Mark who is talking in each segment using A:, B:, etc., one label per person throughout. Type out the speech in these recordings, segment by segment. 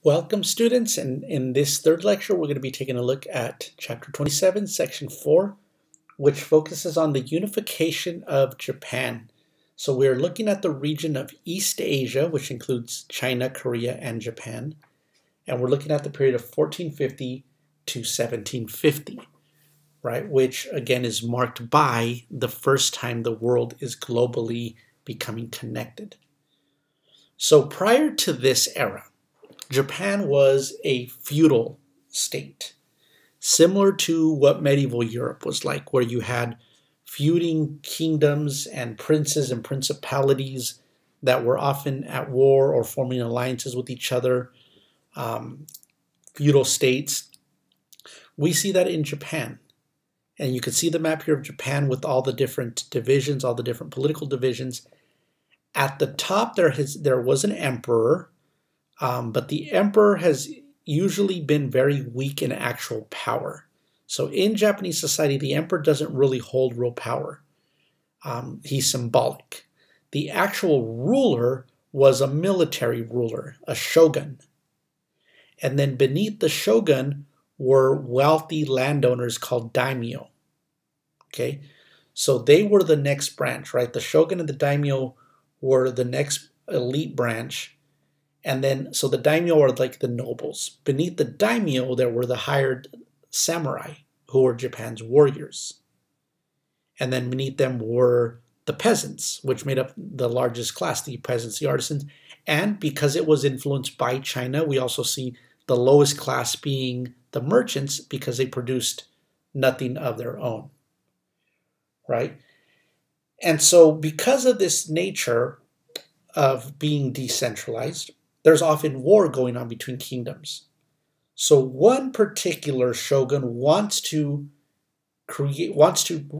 A: Welcome students, and in this third lecture we're going to be taking a look at chapter 27, section 4, which focuses on the unification of Japan. So we're looking at the region of East Asia, which includes China, Korea, and Japan, and we're looking at the period of 1450 to 1750, right, which again is marked by the first time the world is globally becoming connected. So prior to this era, Japan was a feudal state, similar to what medieval Europe was like, where you had feuding kingdoms and princes and principalities that were often at war or forming alliances with each other, feudal states. We see that in Japan. And you can see the map here of Japan with all the different divisions, all the different political divisions. At the top, there was an emperor. But the emperor has usually been very weak in actual power. So in Japanese society, the emperor doesn't really hold real power. He's symbolic. The actual ruler was a military ruler, a shogun. And then beneath the shogun were wealthy landowners called daimyo. Okay, so they were the next branch, right? The shogun and the daimyo were the next elite branch. And then, so the daimyo are like the nobles. Beneath the daimyo, there were the hired samurai, who were Japan's warriors. And then beneath them were the peasants, which made up the largest class, the peasants, the artisans. And because it was influenced by China, we also see the lowest class being the merchants, because they produced nothing of their own, right? And so because of this nature of being decentralized, there's often war going on between kingdoms. So one particular shogun wants to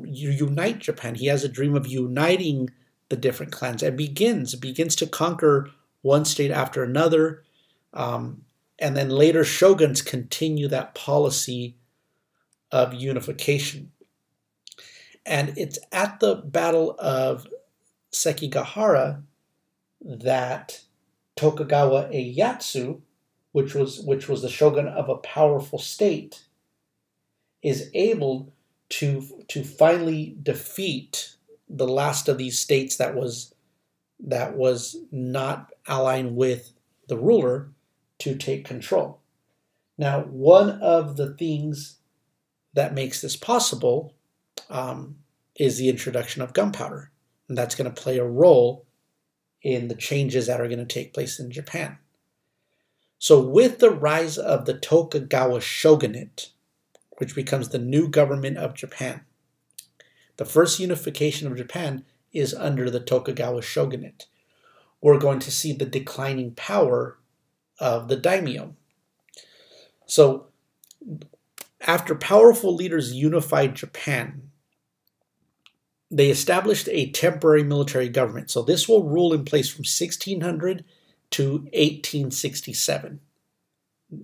A: unite Japan. He has a dream of uniting the different clans and begins to conquer one state after another. And then later shoguns continue that policy of unification. And it's at the Battle of Sekigahara that Tokugawa Ieyasu, which was the shogun of a powerful state, is able to finally defeat the last of these states that was not allying with the ruler to take control. Now, one of the things that makes this possible is the introduction of gunpowder, and that's going to play a role in the changes that are going to take place in Japan. So with the rise of the Tokugawa shogunate, which becomes the new government of Japan, the first unification of Japan is under the Tokugawa shogunate. We're going to see the declining power of the daimyo. So after powerful leaders unified Japan, they established a temporary military government. So this will rule in place from 1600 to 1867.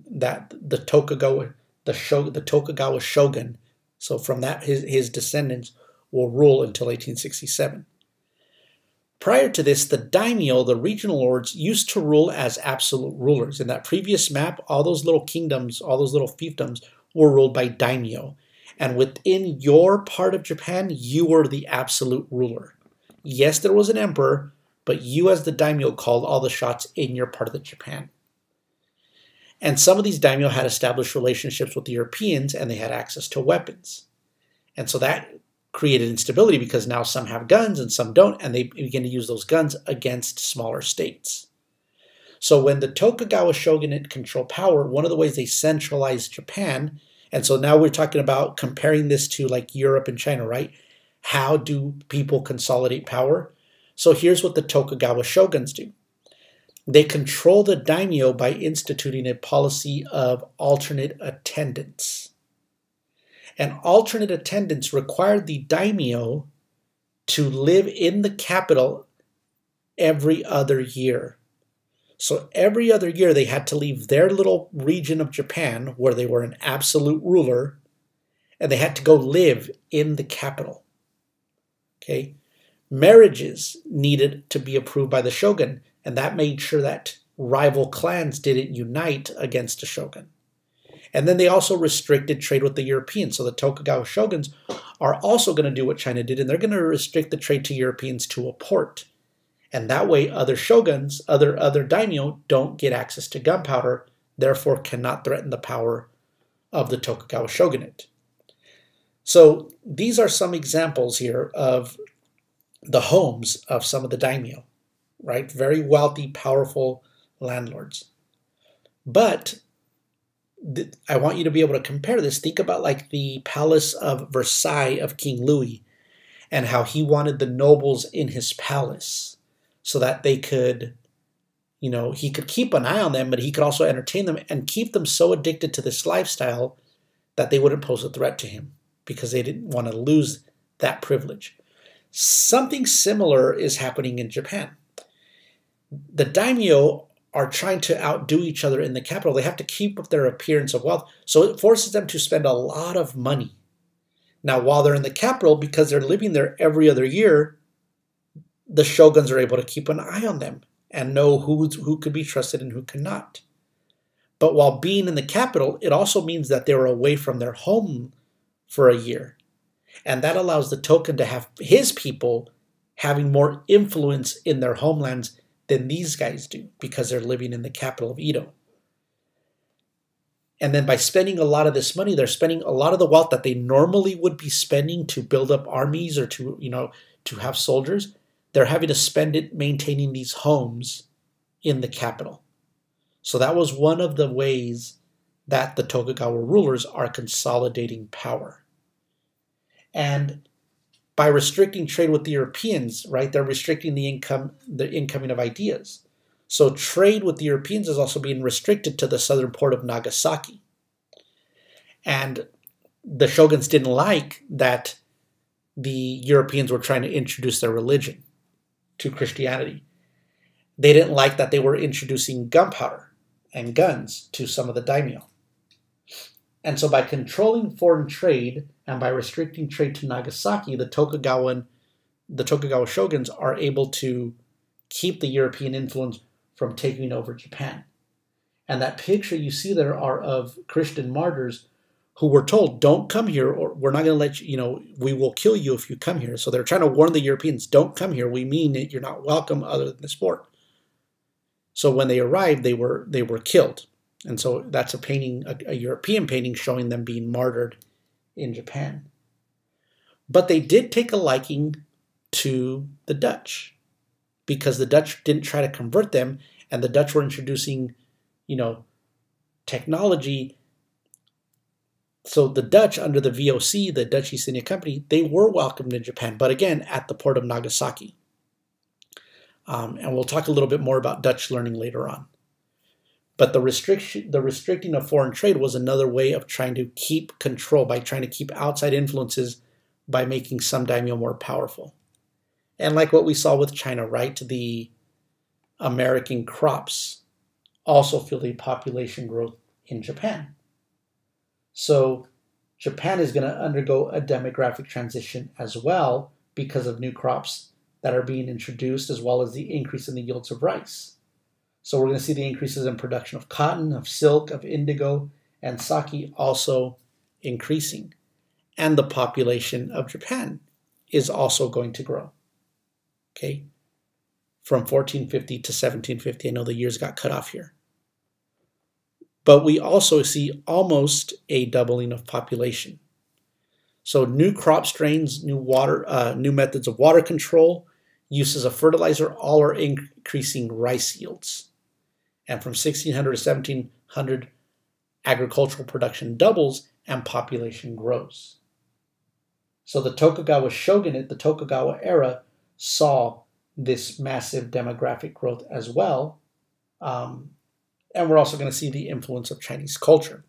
A: That the Tokugawa shogun, so from that his descendants will rule until 1867. Prior to this, the daimyo, the regional lords, used to rule as absolute rulers. In that previous map, all those little kingdoms, all those little fiefdoms were ruled by daimyo. And within your part of Japan, you were the absolute ruler. Yes, there was an emperor, but you as the daimyo called all the shots in your part of the Japan. And some of these daimyo had established relationships with the Europeans, and they had access to weapons. And so that created instability, because now some have guns and some don't, and they begin to use those guns against smaller states. So when the Tokugawa shogunate controlled power, one of the ways they centralized Japan. And so now we're talking about comparing this to like Europe and China, right? How do people consolidate power? So here's what the Tokugawa shoguns do. They control the daimyo by instituting a policy of alternate attendance. And alternate attendance required the daimyo to live in the capital every other year. So every other year they had to leave their little region of Japan where they were an absolute ruler, and they had to go live in the capital. Okay? Marriages needed to be approved by the shogun, and that made sure that rival clans didn't unite against a shogun. And then they also restricted trade with the Europeans. So the Tokugawa shoguns are also going to do what China did, and they're going to restrict the trade to Europeans to a port. And that way other shoguns, other daimyo, don't get access to gunpowder, therefore cannot threaten the power of the Tokugawa shogunate. So these are some examples here of the homes of some of the daimyo, right? Very wealthy, powerful landlords. But I want you to be able to compare this. Think about like the Palace of Versailles of King Louis and how he wanted the nobles in his palace so that they could, he could keep an eye on them, but he could also entertain them and keep them so addicted to this lifestyle that they wouldn't pose a threat to him because they didn't want to lose that privilege. Something similar is happening in Japan. The daimyo are trying to outdo each other in the capital. They have to keep up their appearance of wealth, so it forces them to spend a lot of money. Now, while they're in the capital, because they're living there every other year, the shoguns are able to keep an eye on them and know who could be trusted and who cannot. But while being in the capital, it also means that they were away from their home for a year. And that allows the token to have his people having more influence in their homelands than these guys do because they're living in the capital of Edo. And then by spending a lot of this money, they're spending a lot of the wealth that they normally would be spending to build up armies or to have soldiers. They're having to spend it maintaining these homes in the capital. So that was one of the ways that the Tokugawa rulers are consolidating power. And by restricting trade with the Europeans, right, they're restricting the incoming of ideas. So trade with the Europeans is also being restricted to the southern port of Nagasaki. And the shoguns didn't like that the Europeans were trying to introduce their religion to Christianity. They didn't like that they were introducing gunpowder and guns to some of the daimyo. And so by controlling foreign trade and by restricting trade to Nagasaki, the Tokugawa shoguns are able to keep the European influence from taking over Japan. And that picture you see there are of Christian martyrs who were told, don't come here, or we're not going to let you, we will kill you if you come here. So they're trying to warn the Europeans, don't come here. We mean it. You're not welcome other than this port. So when they arrived, they were killed. And so that's a painting, a European painting showing them being martyred in Japan. But they did take a liking to the Dutch because the Dutch didn't try to convert them, and the Dutch were introducing, technology. So the Dutch, under the VOC, the Dutch East India Company, they were welcomed in Japan, but again, at the port of Nagasaki. And we'll talk a little bit more about Dutch learning later on. But the restricting of foreign trade was another way of trying to keep control, by trying to keep outside influences by making some daimyo more powerful. And like what we saw with China, right? The American crops also fuel the population growth in Japan. So Japan is going to undergo a demographic transition as well because of new crops that are being introduced, as well as the increase in the yields of rice. So we're going to see the increases in production of cotton, of silk, of indigo, and sake also increasing. And the population of Japan is also going to grow. Okay? From 1450 to 1750. I know the years got cut off here. But we also see almost a doubling of population. So new crop strains, new methods of water control, uses of fertilizer, all are increasing rice yields. And from 1600 to 1700, agricultural production doubles and population grows. So the Tokugawa shogunate, the Tokugawa era, saw this massive demographic growth as well. And we're also going to see the influence of Chinese culture.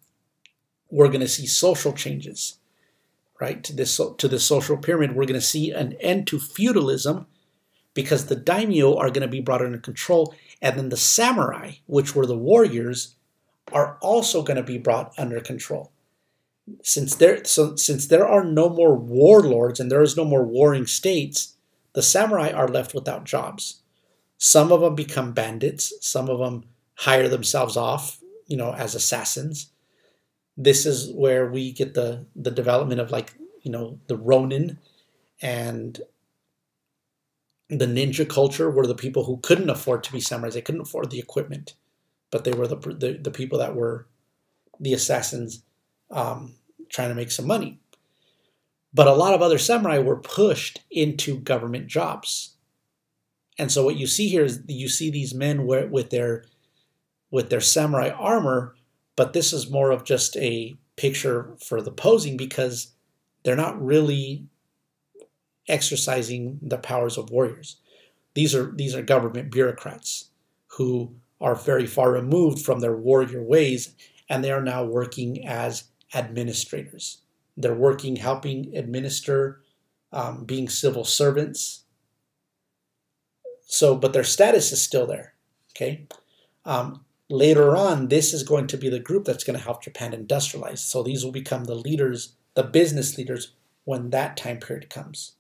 A: We're going to see social changes, right? To this social pyramid. We're going to see an end to feudalism because the daimyo are going to be brought under control. And then the samurai, which were the warriors, are also going to be brought under control. Since there are no more warlords and there is no more warring states, the samurai are left without jobs. Some of them become bandits. Some of them hire themselves off, as assassins. This is where we get the development of the Ronin and the ninja culture, were the people who couldn't afford to be samurais. They couldn't afford the equipment, but they were the people that were the assassins, trying to make some money. But a lot of other samurai were pushed into government jobs. And so what you see here is you see these men with their samurai armor, but this is more of just a picture for the posing, because they're not really exercising the powers of warriors. These are government bureaucrats who are very far removed from their warrior ways, and they are now working as administrators. They're working, helping administer, being civil servants. So, but their status is still there. Okay. Later on, this is going to be the group that's going to help Japan industrialize. So these will become the leaders, the business leaders, when that time period comes.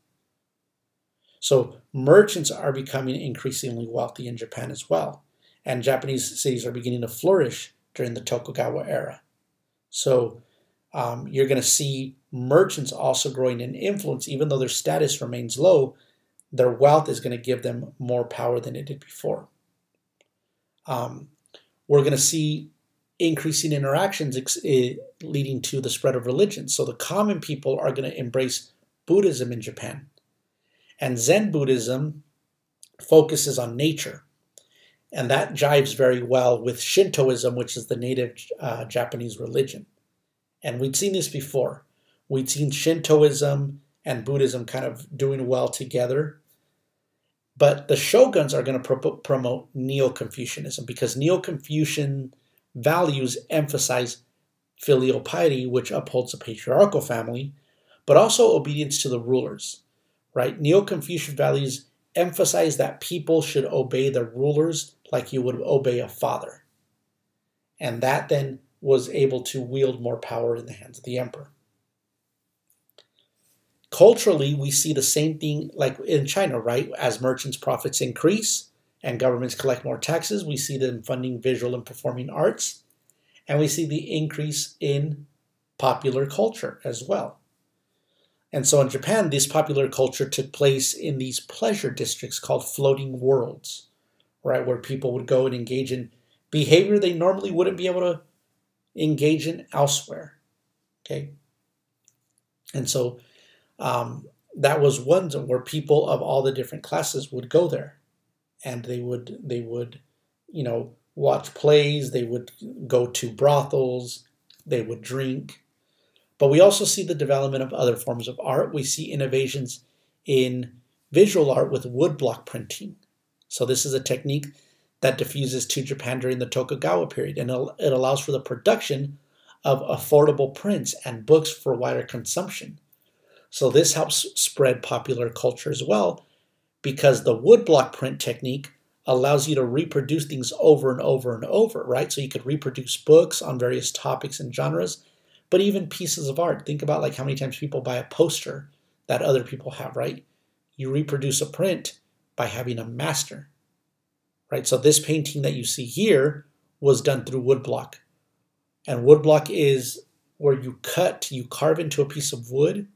A: So merchants are becoming increasingly wealthy in Japan as well. And Japanese cities are beginning to flourish during the Tokugawa era. So you're going to see merchants also growing in influence. Even though their status remains low, their wealth is going to give them more power than it did before. We're going to see increasing interactions leading to the spread of religion. So the common people are going to embrace Buddhism in Japan. And Zen Buddhism focuses on nature. And that jives very well with Shintoism, which is the native Japanese religion. And we'd seen this before. We'd seen Shintoism and Buddhism kind of doing well together. But the shoguns are going to promote Neo-Confucianism, because Neo-Confucian values emphasize filial piety, which upholds a patriarchal family, but also obedience to the rulers, right? Neo-Confucian values emphasize that people should obey their rulers like you would obey a father. And that then was able to wield more power in the hands of the emperor. Culturally, we see the same thing like in China, right? As merchants' profits increase and governments collect more taxes, we see them funding visual and performing arts, and we see the increase in popular culture as well. And so in Japan, this popular culture took place in these pleasure districts called floating worlds, right? Where people would go and engage in behavior they normally wouldn't be able to engage in elsewhere, okay? And so that was one where people of all the different classes would go there, and they would watch plays, they would go to brothels, they would drink. But we also see the development of other forms of art. We see innovations in visual art with woodblock printing. So this is a technique that diffuses to Japan during the Tokugawa period, and it allows for the production of affordable prints and books for wider consumption. So this helps spread popular culture as well, because the woodblock print technique allows you to reproduce things over and over and over, right? So you could reproduce books on various topics and genres, but even pieces of art. Think about like how many times people buy a poster that other people have, right? You reproduce a print by having a master, right? So this painting that you see here was done through woodblock. And woodblock is where you carve into a piece of wood,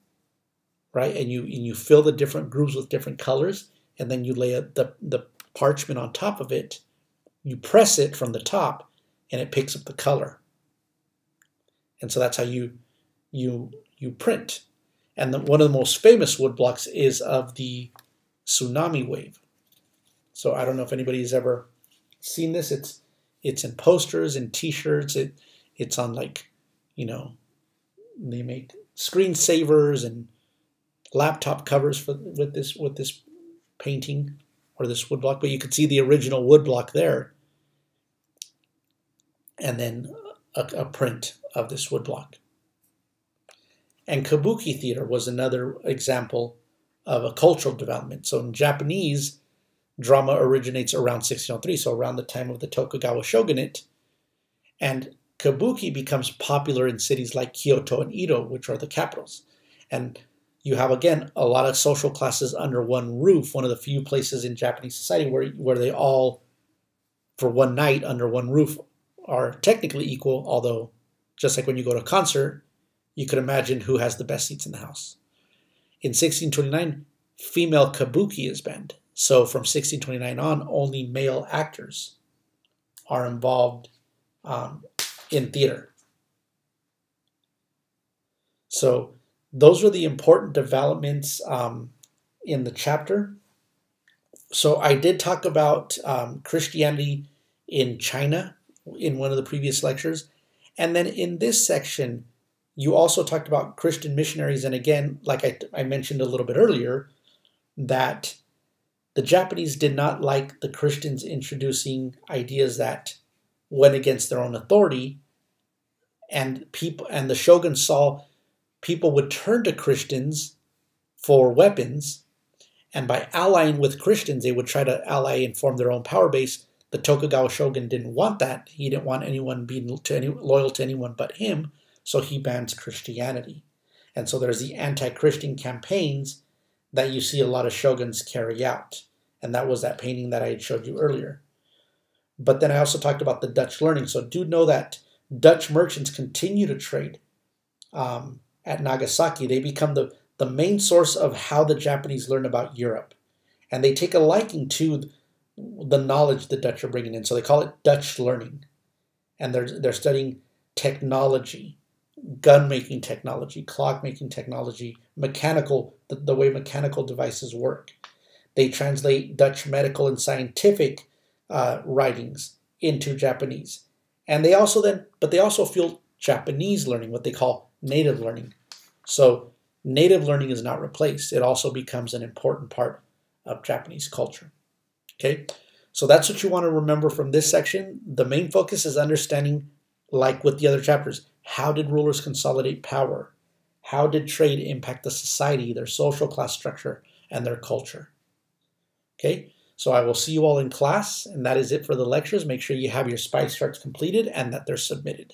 A: right? And you fill the different grooves with different colors, and then you lay the parchment on top of it. You press it from the top, and it picks up the color. And so that's how you print. And one of the most famous woodblocks is of the tsunami wave. So I don't know if anybody's ever seen this. It's in posters and T-shirts. It's on they make screensavers and laptop covers with this painting or this woodblock. But you can see the original woodblock there, and then a print of this woodblock. And Kabuki theater was another example of a cultural development. So in Japanese, drama originates around 1603, so around the time of the Tokugawa shogunate. And Kabuki becomes popular in cities like Kyoto and Edo, which are the capitals. And you have, again, a lot of social classes under one roof, one of the few places in Japanese society where they all for one night under one roof are technically equal, although just like when you go to a concert, you could imagine who has the best seats in the house. In 1629, female kabuki is banned. So from 1629 on, only male actors are involved in theater. So those are the important developments in the chapter. So I did talk about Christianity in China in one of the previous lectures. And then in this section, you also talked about Christian missionaries. And again, like I mentioned a little bit earlier, that the Japanese did not like the Christians introducing ideas that went against their own authority. And the shogun saw people would turn to Christians for weapons. And by allying with Christians, they would try to ally and form their own power base. The Tokugawa shogun didn't want that. He didn't want anyone being loyal to anyone but him, so he bans Christianity. And so there's the anti-Christian campaigns that you see a lot of shoguns carry out. And that was that painting that I had showed you earlier. But then I also talked about the Dutch learning. So do know that Dutch merchants continue to trade at Nagasaki. They become the main source of how the Japanese learn about Europe. And they take a liking to the knowledge the Dutch are bringing in. So they call it Dutch learning. And they're studying technology, gun-making technology, clock-making technology, mechanical, the way mechanical devices work. They translate Dutch medical and scientific writings into Japanese. And they also feel Japanese learning, what they call native learning. So native learning is not replaced. It also becomes an important part of Japanese culture. Okay, so that's what you want to remember from this section. The main focus is understanding, like with the other chapters, how did rulers consolidate power? How did trade impact the society, their social class structure, and their culture? Okay, so I will see you all in class, and that is it for the lectures. Make sure you have your SPICE charts completed and that they're submitted.